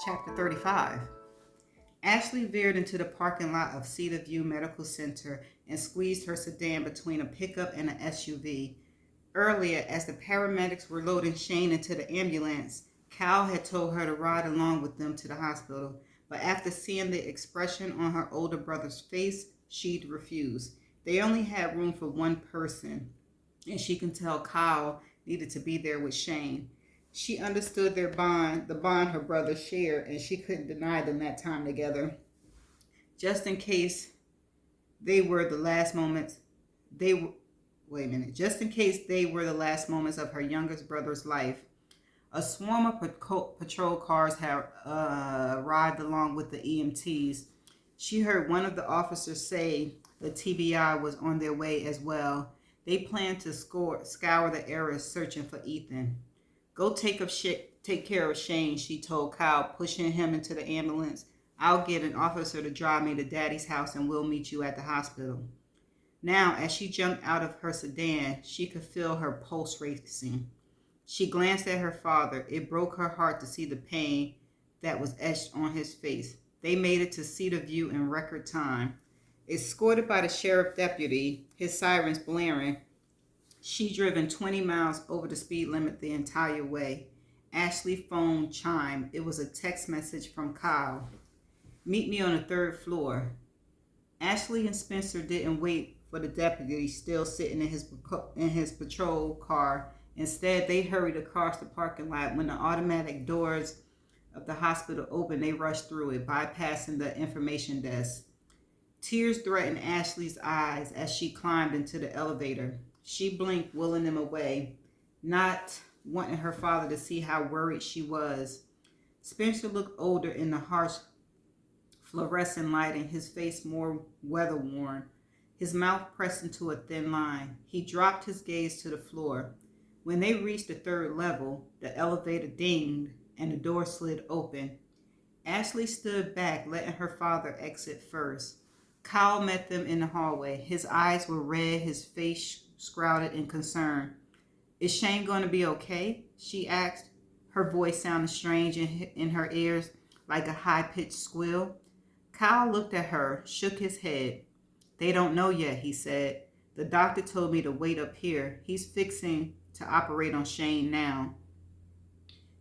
Chapter 35. Ashley veered into the parking lot of Cedar View Medical Center and squeezed her sedan between a pickup and an SUV. Earlier, as the paramedics were loading Shane into the ambulance, Cal had told her to ride along with them to the hospital, but after seeing the expression on her older brother's face, she'd refused. They only had room for one person, and she could tell Kyle needed to be there with Shane. She understood their bond, the bond her brothers shared, and she couldn't deny them that time together. Just in case they were the last moments, they were, wait a minute, just in case they were the last moments of her youngest brother's life. A swarm of patrol cars had arrived along with the EMTs. She heard one of the officers say the TBI was on their way as well. They planned to scour the area searching for Ethan. Go take care of Shane, she told Kyle, pushing him into the ambulance. I'll get an officer to drive me to Daddy's house and we'll meet you at the hospital. Now, as she jumped out of her sedan, she could feel her pulse racing. She glanced at her father. It broke her heart to see the pain that was etched on his face. They made it to Cedar View in record time. Escorted by the sheriff deputy, his sirens blaring, she driven 20 miles over the speed limit the entire way. Ashley's phone chimed. It was a text message from Kyle. Meet me on the third floor. Ashley and Spencer didn't wait for the deputy still sitting in his patrol car. Instead, they hurried across the parking lot. When the automatic doors of the hospital opened, they rushed through it, bypassing the information desk. Tears threatened Ashley's eyes as she climbed into the elevator. She blinked, willing them away, not wanting her father to see how worried she was. Spencer looked older in the harsh fluorescent lighting, his face more weather-worn, his mouth pressed into a thin line. He dropped his gaze to the floor. When they reached the third level, the elevator dinged and the door slid open. Ashley stood back, letting her father exit first. Kyle met them in the hallway. His eyes were red, his face shrouded in concern. Is Shane going to be okay? She asked. Her voice sounded strange in her ears, like a high-pitched squeal. Kyle looked at her, shook his head. They don't know yet, he said. The doctor told me to wait up here. He's fixing to operate on Shane now.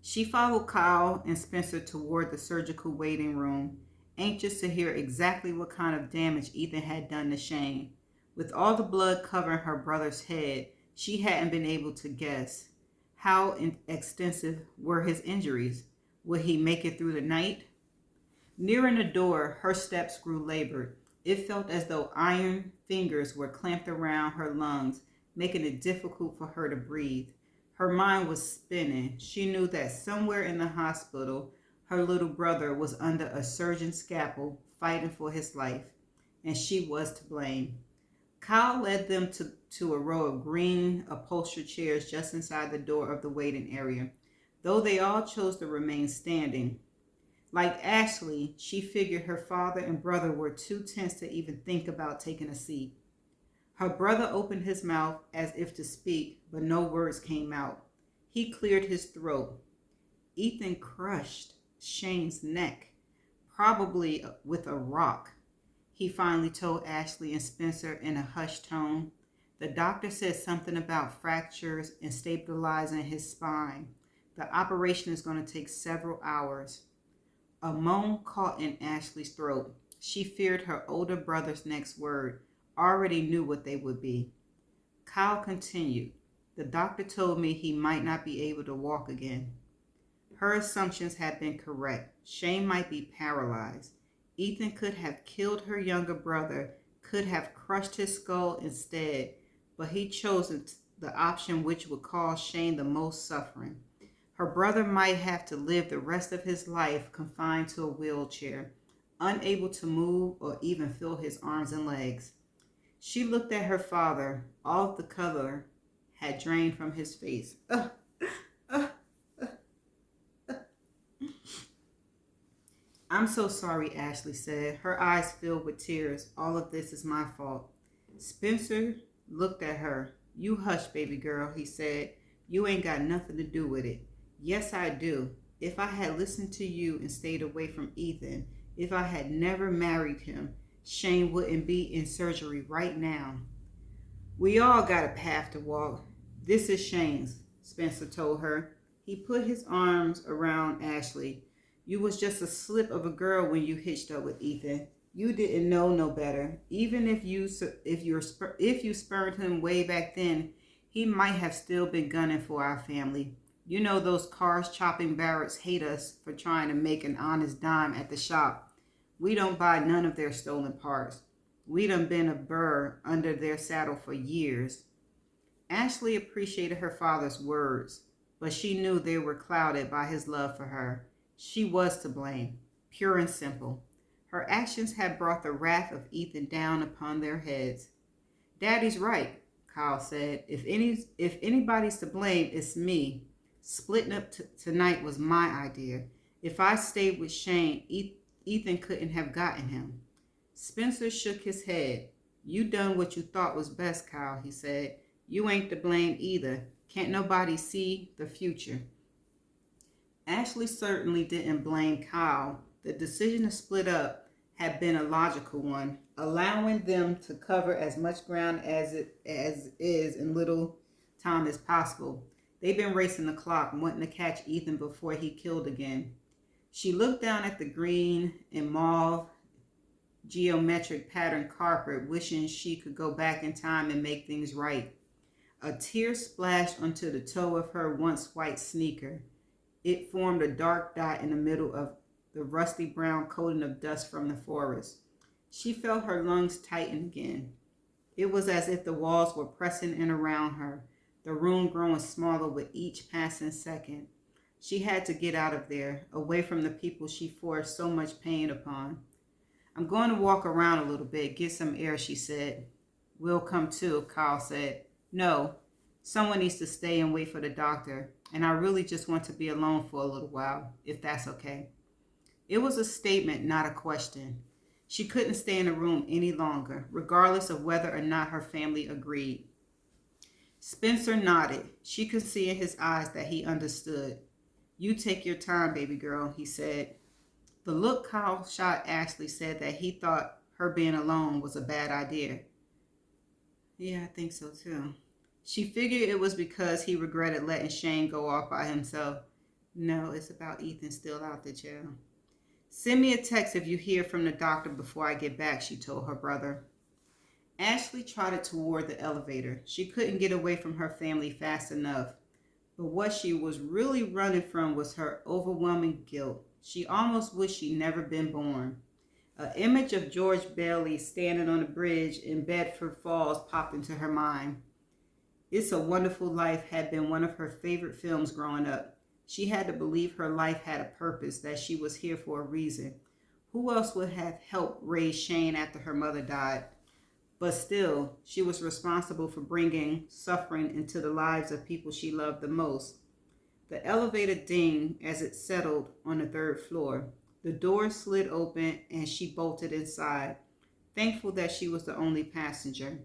She followed Kyle and Spencer toward the surgical waiting room, anxious to hear exactly what kind of damage Ethan had done to Shane. With all the blood covering her brother's head, she hadn't been able to guess. How extensive were his injuries? Would he make it through the night? Nearing the door, her steps grew labored. It felt as though iron fingers were clamped around her lungs, making it difficult for her to breathe. Her mind was spinning. She knew that somewhere in the hospital, her little brother was under a surgeon's scalpel, fighting for his life, and she was to blame. Kyle led them to a row of green upholstered chairs just inside the door of the waiting area, though they all chose to remain standing. Like Ashley, she figured her father and brother were too tense to even think about taking a seat. Her brother opened his mouth as if to speak, but no words came out. He cleared his throat. Ethan crushed Shane's neck, probably with a rock, he finally told Ashley and Spencer in a hushed tone. The doctor said something about fractures and stabilizing his spine. The operation is going to take several hours. A moan caught in Ashley's throat. She feared her older brother's next word, already knew what they would be. Kyle continued. The doctor told me he might not be able to walk again. Her assumptions had been correct. Shane might be paralyzed. Ethan could have killed her younger brother, could have crushed his skull instead, but he chose the option which would cause Shane the most suffering. Her brother might have to live the rest of his life confined to a wheelchair, unable to move or even feel his arms and legs. She looked at her father. All of the color had drained from his face. I'm so sorry, Ashley said, her eyes filled with tears. All of this is my fault. Spencer looked at her. You hush, baby girl, he said. You ain't got nothing to do with it. Yes, I do. if I had listened to you and stayed away from Ethan, if I had never married him, Shane wouldn't be in surgery right now. We all got a path to walk. This is Shane's, Spencer told her. He put his arms around Ashley. You was just a slip of a girl when you hitched up with Ethan. You didn't know no better. Even if you spurned him way back then, he might have still been gunning for our family. You know those cars chopping Barretts hate us for trying to make an honest dime at the shop. We don't buy none of their stolen parts. We done been a burr under their saddle for years. Ashley appreciated her father's words, but she knew they were clouded by his love for her. She was to blame, pure and simple. Her actions had brought the wrath of Ethan down upon their heads. Daddy's right, Kyle said. If anybody's to blame, it's me. Splitting up tonight was my idea. If I stayed with Shane, Ethan couldn't have gotten him. Spencer shook his head. You done what you thought was best, Kyle, he said. You ain't to blame either. Can't nobody see the future. Ashley certainly didn't blame Kyle. The decision to split up had been a logical one, allowing them to cover as much ground as is in little time as possible. They'd been racing the clock, wanting to catch Ethan before he killed again. She looked down at the green and mauve geometric pattern carpet, wishing she could go back in time and make things right. A tear splashed onto the toe of her once white sneaker. It formed a dark dot in the middle of the rusty brown coating of dust from the forest. She felt her lungs tighten again. It was as if the walls were pressing in around her, the room growing smaller with each passing second. She had to get out of there, away from the people she forced so much pain upon. I'm going to walk around a little bit, get some air, she said. We'll come too, Kyle said. No, someone needs to stay and wait for the doctor, and I really just want to be alone for a little while, if that's okay. It was a statement, not a question. She couldn't stay in the room any longer, regardless of whether or not her family agreed. Spencer nodded. She could see in his eyes that he understood. You take your time, baby girl, he said. The look Kyle shot Ashley said that he thought her being alone was a bad idea. Yeah, I think so too. She figured it was because he regretted letting Shane go off by himself. No, it's about Ethan still out the jail. Send me a text if you hear from the doctor before I get back, she told her brother. Ashley trotted toward the elevator. She couldn't get away from her family fast enough. But what she was really running from was her overwhelming guilt. She almost wished she'd never been born. An image of George Bailey standing on a bridge in Bedford Falls popped into her mind. It's a Wonderful Life had been one of her favorite films growing up. She had to believe her life had a purpose, that she was here for a reason. Who else would have helped raise Shane after her mother died? But still, she was responsible for bringing suffering into the lives of people she loved the most. The elevator dinged as it settled on the third floor. The door slid open and she bolted inside, thankful that she was the only passenger.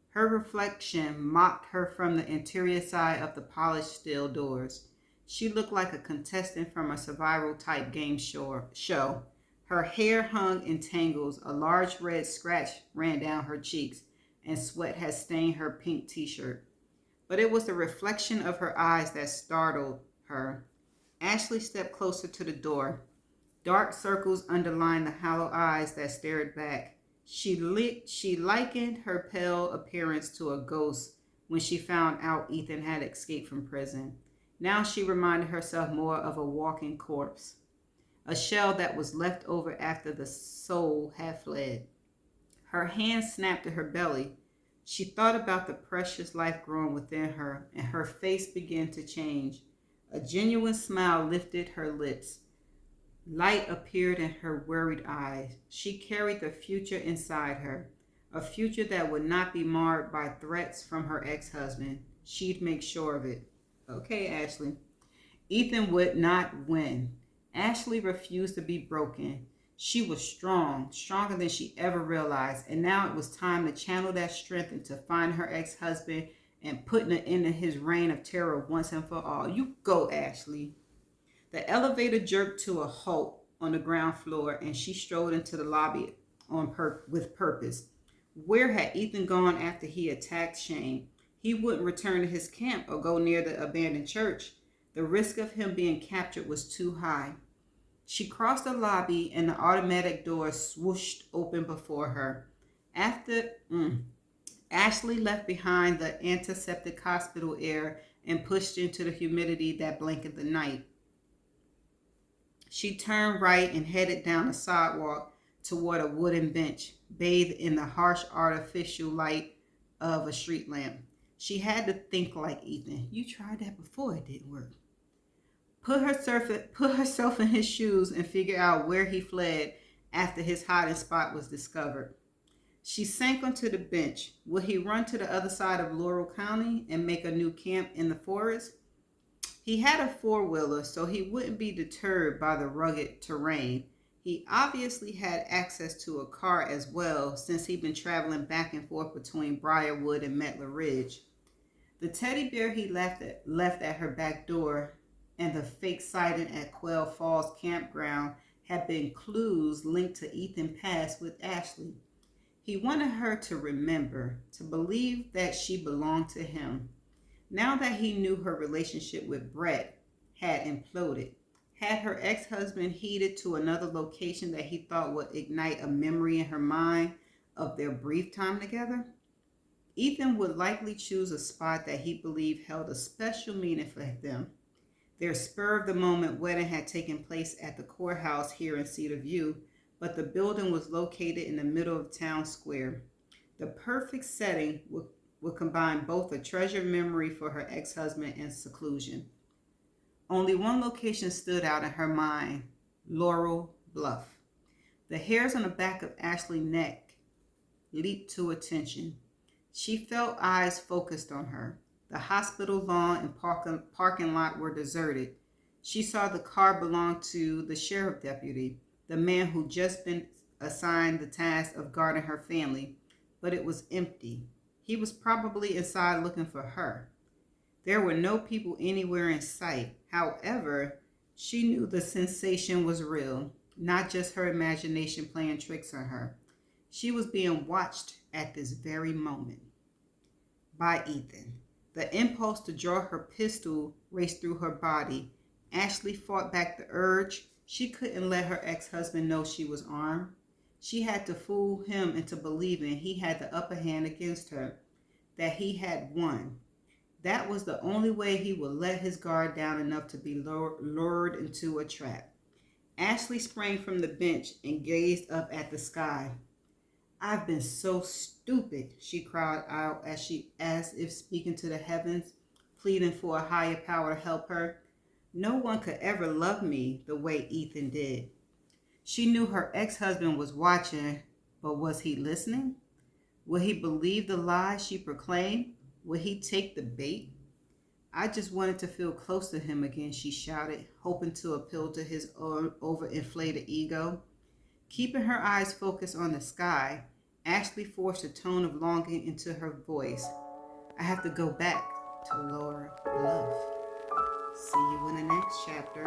Her reflection mocked her from the interior side of the polished steel doors. She looked like a contestant from a survival-type game show. Her hair hung in tangles, a large red scratch ran down her cheeks, and sweat had stained her pink t-shirt. But it was the reflection of her eyes that startled her. Ashley stepped closer to the door. Dark circles underlined the hollow eyes that stared back. She likened her pale appearance to a ghost when she found out Ethan had escaped from prison. Now she reminded herself more of a walking corpse, a shell that was left over after the soul had fled. Her hand snapped to her belly. She thought about the precious life growing within her, and her face began to change. A genuine smile lifted her lips. Light appeared in her worried eyes. She carried the future inside her, a future that would not be marred by threats from her ex-husband. She'd make sure of it. Okay, Ashley. Ethan would not win. Ashley refused to be broken. She was strong, stronger than she ever realized, and now it was time to channel that strength into finding her ex-husband and putting an end to his reign of terror once and for all. You go, Ashley. The elevator jerked to a halt on the ground floor, and she strode into the lobby with purpose. Where had Ethan gone after he attacked Shane? He wouldn't return to his camp or go near the abandoned church. The risk of him being captured was too high. She crossed the lobby and the automatic door swooshed open before her. After Ashley left behind the antiseptic hospital air and pushed into the humidity that blanketed the night. She turned right and headed down the sidewalk toward a wooden bench, bathed in the harsh artificial light of a street lamp. She had to think like Ethan. You tried that before, it didn't work. Put herself in his shoes and figure out where he fled after his hiding spot was discovered. She sank onto the bench. Would he run to the other side of Laurel County and make a new camp in the forest? He had a four-wheeler, so he wouldn't be deterred by the rugged terrain. He obviously had access to a car as well, since he'd been traveling back and forth between Briarwood and Metler Ridge. The teddy bear he left at her back door and the fake sighting at Quail Falls Campground had been clues linked to Ethan past with Ashley. He wanted her to remember, to believe that she belonged to him. Now that he knew her relationship with Brett had imploded, had her ex-husband headed to another location that he thought would ignite a memory in her mind of their brief time together? Ethan would likely choose a spot that he believed held a special meaning for them. Their spur-of-the-moment wedding had taken place at the courthouse here in Cedar View, but the building was located in the middle of town square. The perfect setting would combine both a treasured memory for her ex-husband and seclusion. Only one location stood out in her mind: Laurel Bluff. The hairs on the back of Ashley's neck leaped to attention. She felt eyes focused on her. The hospital lawn and parking lot were deserted. She saw the car belonged to the sheriff deputy, the man who'd just been assigned the task of guarding her family, but it was empty. He was probably inside looking for her. There were no people anywhere in sight. However, she knew the sensation was real, not just her imagination playing tricks on her. She was being watched at this very moment by Ethan. The impulse to draw her pistol raced through her body. Ashley fought back the urge. She couldn't let her ex-husband know she was armed. She had to fool him into believing he had the upper hand against her, that he had won. That was the only way he would let his guard down enough to be lured into a trap. Ashley sprang from the bench and gazed up at the sky. I've been so stupid, she cried out as if speaking to the heavens, pleading for a higher power to help her. No one could ever love me the way Ethan did. She knew her ex-husband was watching, but was he listening? Would he believe the lies she proclaimed? Would he take the bait? I just wanted to feel close to him again, she shouted, hoping to appeal to his overinflated ego. Keeping her eyes focused on the sky, Ashley forced a tone of longing into her voice. I have to go back to Laurel Bluff. See you in the next chapter.